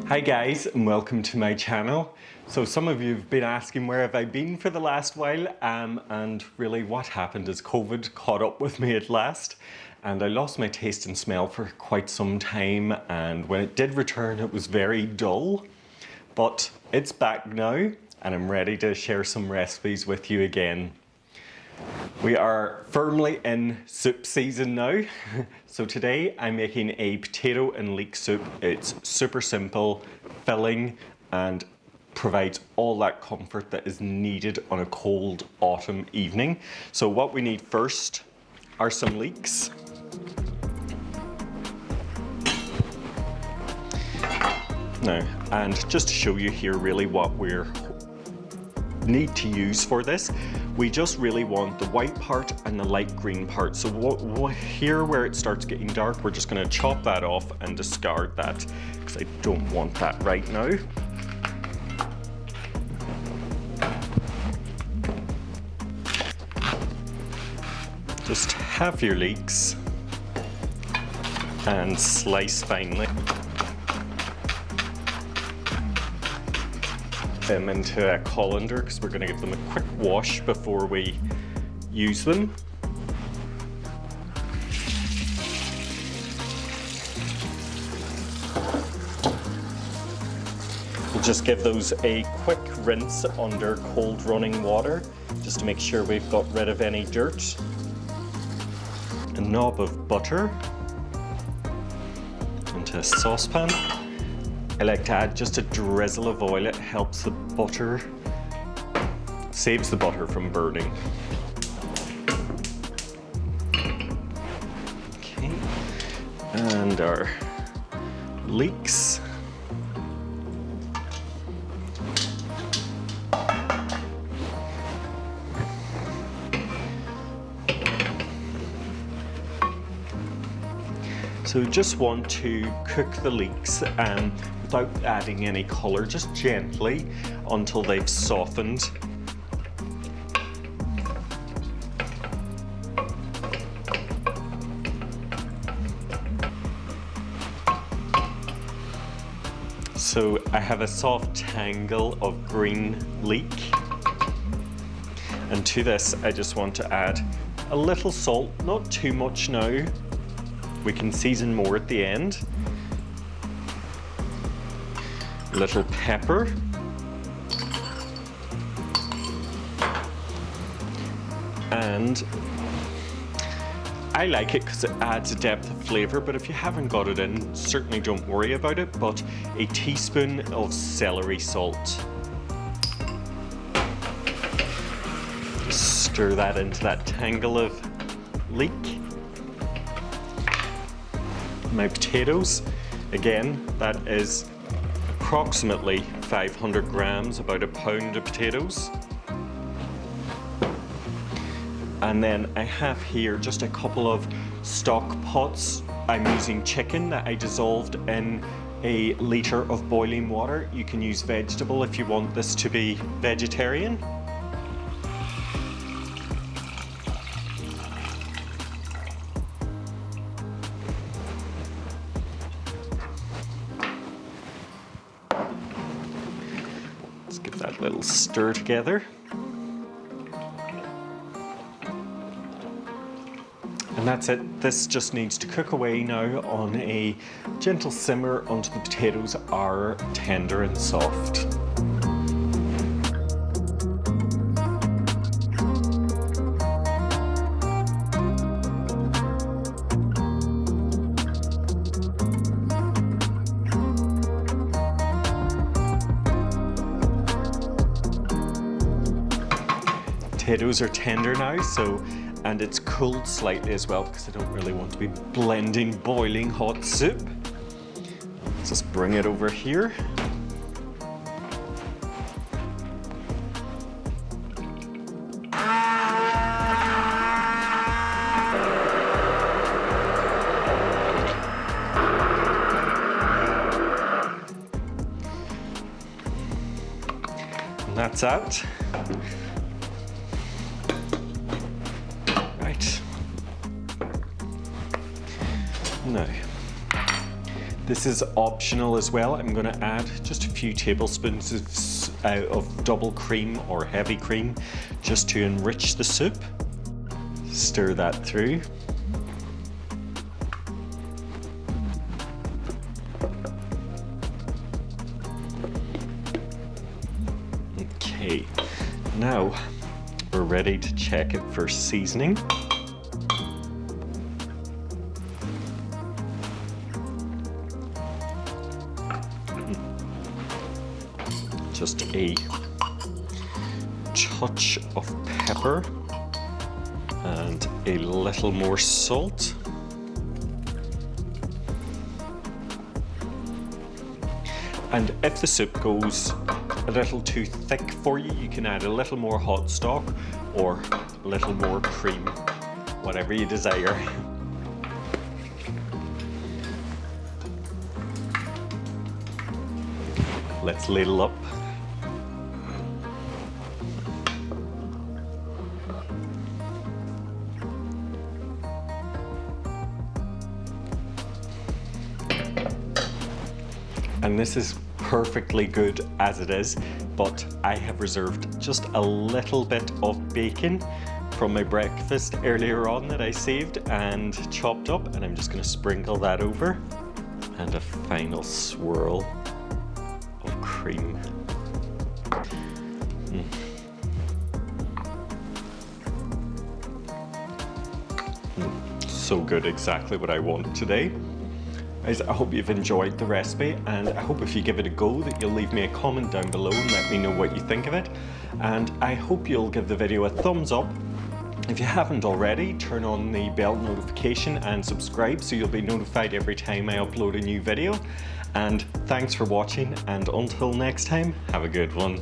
Hi guys, and welcome to my channel. So some of you have been asking where have I been for the last while, and really what happened is COVID caught up with me at last, and I lost my taste and smell for quite some time, and when it did return it was very dull. But it's back now and I'm ready to share some recipes with you again. We are firmly in soup season now. So today I'm making a potato and leek soup. It's super simple, filling, and provides all that comfort that is needed on a cold autumn evening. So what we need first are some leeks. Now, and just to show you here really what we need to use for this, we just really want the white part and the light green part. So here where it starts getting dark, we're just going to chop that off and discard that because I don't want that right now. Just have your leeks and slice finely them into a colander because we're going to give them a quick wash before we use them. We'll just give those a quick rinse under cold running water just to make sure we've got rid of any dirt. A knob of butter into a saucepan. I like to add just a drizzle of oil. It helps the butter, saves the butter from burning. Okay, and our leeks. So just want to cook the leeks without adding any colour, just gently until they've softened. So I have a soft tangle of green leek, and to this I just want to add a little salt, not too much now. We can season more at the end. A little pepper. And I like it because it adds a depth of flavour, but if you haven't got it in, certainly don't worry about it. But a teaspoon of celery salt. Stir that into that tangle of leek. My potatoes, again, that is approximately 500 grams, about a pound of potatoes. And then I have here just a couple of stock pots. I'm using chicken that I dissolved in a litre of boiling water. You can use vegetable if you want this to be vegetarian. Give that little stir together. And that's it. This just needs to cook away now on a gentle simmer until the potatoes are tender and soft. Potatoes are tender now, and it's cooled slightly as well because I don't really want to be blending boiling hot soup. Let's just bring it over here. that's out. Right. Now, this is optional as well. I'm going to add just a few tablespoons of double cream or heavy cream just to enrich the soup. Stir that through. Okay, now we're ready to check it for seasoning. Just a touch of pepper and a little more salt. And if the soup goes a little too thick for you, you can add a little more hot stock or a little more cream, whatever you desire. Let's ladle up. And this is perfectly good as it is, but I have reserved just a little bit of bacon from my breakfast earlier on that I saved and chopped up, and I'm just going to sprinkle that over, and a final swirl of cream. So good, exactly what I want today. Guys, I hope you've enjoyed the recipe, and I hope if you give it a go that you'll leave me a comment down below and let me know what you think of it. And I hope you'll give the video a thumbs up. If you haven't already, turn on the bell notification and subscribe so you'll be notified every time I upload a new video. And thanks for watching, and until next time, have a good one.